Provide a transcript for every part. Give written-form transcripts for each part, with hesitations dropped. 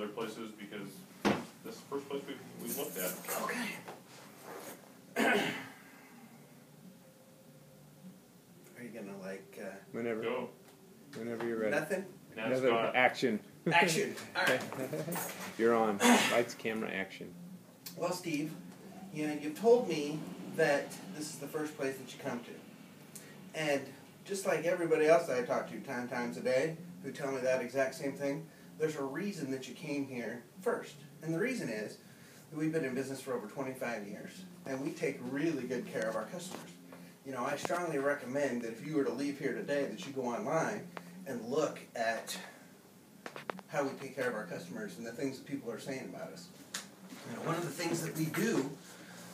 other places because this is the first place we've looked at. Okay. Are you gonna whenever Go. whenever you're ready. nothing? Nat Another Scott. action. Action. All right. You're on. Lights, camera, action. Well, Steve, you've told me that this is the first place that you come to, and just like everybody else that I talk to 10 times a day who tell me that exact same thing, there's a reason that you came here first, and the reason is that we've been in business for over 25 years, and we take really good care of our customers. I strongly recommend that if you were to leave here today, that you go online and look at how we take care of our customers and the things that people are saying about us. One of the things that we do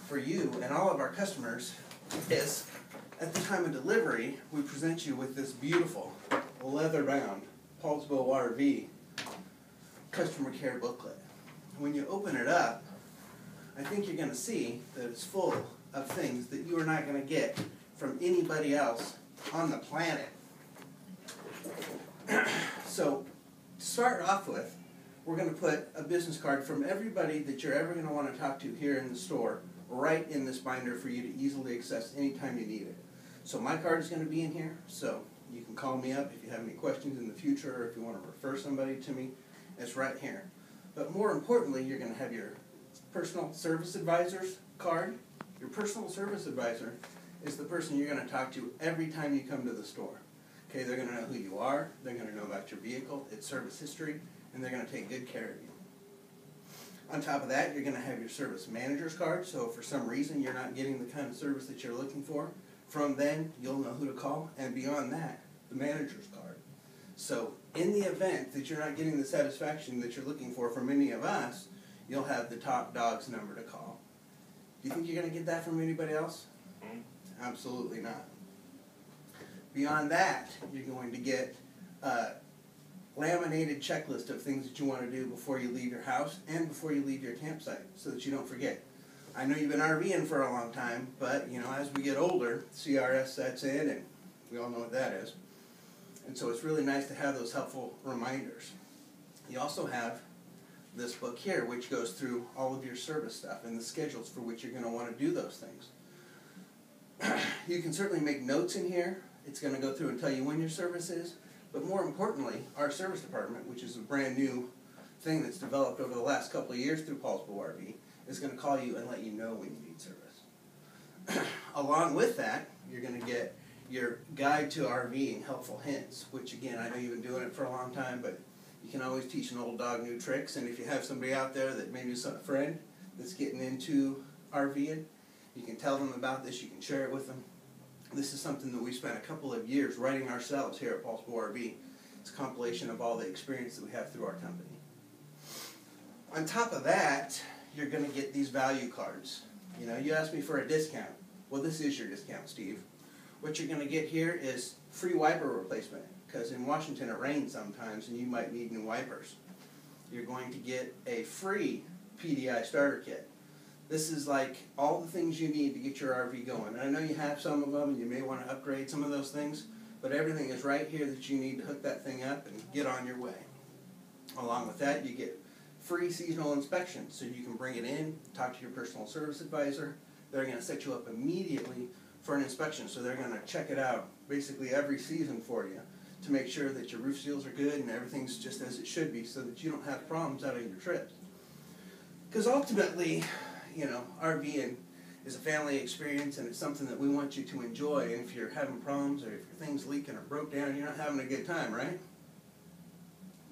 for you and all of our customers is, at the time of delivery, we present you with this beautiful leather-bound Paulsbo RV customer care booklet. When you open it up, I think you're going to see that it's full of things that you are not going to get from anybody else on the planet. So, to start off with, we're going to put a business card from everybody that you're ever going to want to talk to here in the store right in this binder for you to easily access anytime you need it. So my card is going to be in here, so you can call me up if you have any questions in the future or if you want to refer somebody to me. It's right here. But more importantly, you're going to have your personal service advisor's card. Your personal service advisor is the person you're going to talk to every time you come to the store. Okay, they're going to know who you are, they're going to know about your vehicle, its service history, and they're going to take good care of you. On top of that, you're going to have your service manager's card, so if for some reason you're not getting the kind of service that you're looking for, from then you'll know who to call, and beyond that, the manager's card. So in the event that you're not getting the satisfaction that you're looking for from any of us, you'll have the top dog's number to call. Do you think you're going to get that from anybody else? Absolutely not. Beyond that, you're going to get a laminated checklist of things that you want to do before you leave your house and before you leave your campsite so that you don't forget. I know you've been RVing for a long time, but as we get older, CRS sets in, and we all know what that is. And so it's really nice to have those helpful reminders. You also have this book here, which goes through all of your service stuff and the schedules for which you're going to want to do those things. You can certainly make notes in here. It's going to go through and tell you when your service is. But more importantly, our service department, which is a brand new thing that's developed over the last couple of years through Paulsbo RV, is going to call you and let you know when you need service. Along with that, you're going to get your guide to RVing, helpful hints, which again, I know you've been doing it for a long time, but you can always teach an old dog new tricks. And if you have somebody out there that maybe is a friend that's getting into RVing, you can tell them about this, you can share it with them. This is something that we spent a couple of years writing ourselves here at Paulsbo RV. It's a compilation of all the experience that we have through our company. On top of that, you're going to get these value cards. You asked me for a discount. Well, this is your discount, Steve. What you're going to get here is free wiper replacement, because in Washington it rains sometimes and you might need new wipers. You're going to get a free PDI starter kit. This is like all the things you need to get your RV going. And I know you have some of them and you may want to upgrade some of those things, but everything is right here that you need to hook that thing up and get on your way. Along with that, you get free seasonal inspections, so you can bring it in, talk to your personal service advisor. They're going to set you up immediately for an inspection, so they're going to check it out basically every season for you to make sure that your roof seals are good and everything's just as it should be so that you don't have problems out of your trips. Because ultimately, RVing is a family experience and it's something that we want you to enjoy. And if you're having problems or if your thing's leaking or broke down, you're not having a good time, right?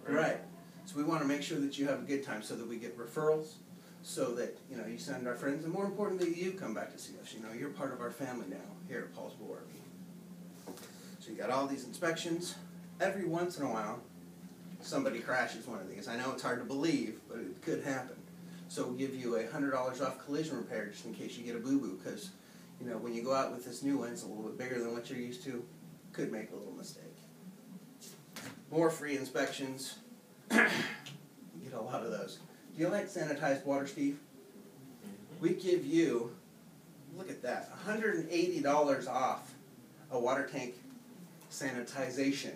Right. So we want to make sure that you have a good time so that we get referrals, so that you send our friends, and more importantly, you come back to see us. You're part of our family now here at Paulsbo RV. So you got all these inspections. Every once in a while, somebody crashes one of these. I know it's hard to believe, but it could happen. So we'll give you $100 off collision repair just in case you get a boo-boo, because when you go out with this new one, it's a little bit bigger than what you're used to. Could make a little mistake. More free inspections. You get a lot of those. Do you like sanitized water, Steve? We give you, look at that, $180 off a water tank sanitization.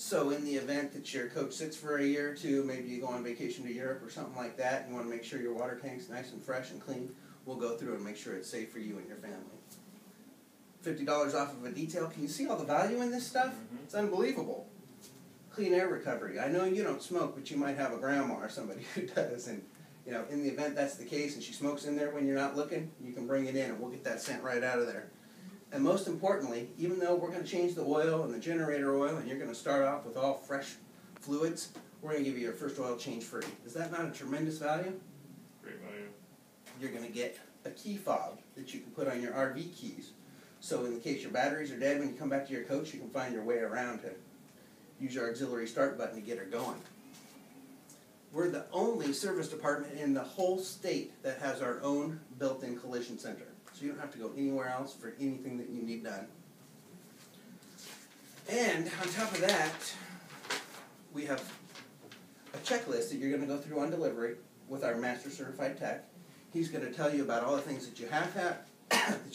So in the event that your coach sits for a year or two, maybe you go on vacation to Europe or something like that, and you want to make sure your water tank's nice and fresh and clean, we'll go through and make sure it's safe for you and your family. $50 off of a detail. Can you see all the value in this stuff? Mhm. It's unbelievable. Clean air recovery. I know you don't smoke, but you might have a grandma or somebody who does, and you know, in the event that's the case and she smokes in there when you're not looking, you can bring it in and we'll get that scent right out of there. And most importantly, even though we're going to change the oil and the generator oil and you're going to start off with all fresh fluids, we're going to give you your first oil change free. Is that not a tremendous value? Great value. You're going to get a key fob that you can put on your RV keys. So in the case your batteries are dead, when you come back to your coach, you can find your way around to use your auxiliary start button to get her going. We're the only service department in the whole state that has our own built-in collision center. So you don't have to go anywhere else for anything that you need done. And on top of that, we have a checklist that you're going to go through on delivery with our master certified tech. He's going to tell you about all the things that you have to have, the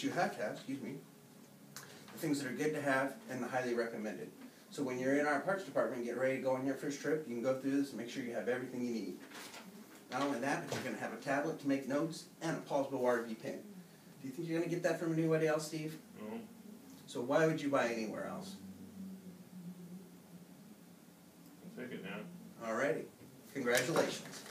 things that are good to have, and the highly recommended. So when you're in our parts department and get ready to go on your first trip, you can go through this and make sure you have everything you need. Not only that, but you're going to have a tablet to make notes and a pulsable RV pin. Do you think you're going to get that from anybody else, Steve? No. So why would you buy anywhere else? I'll take it now. Alrighty. Congratulations.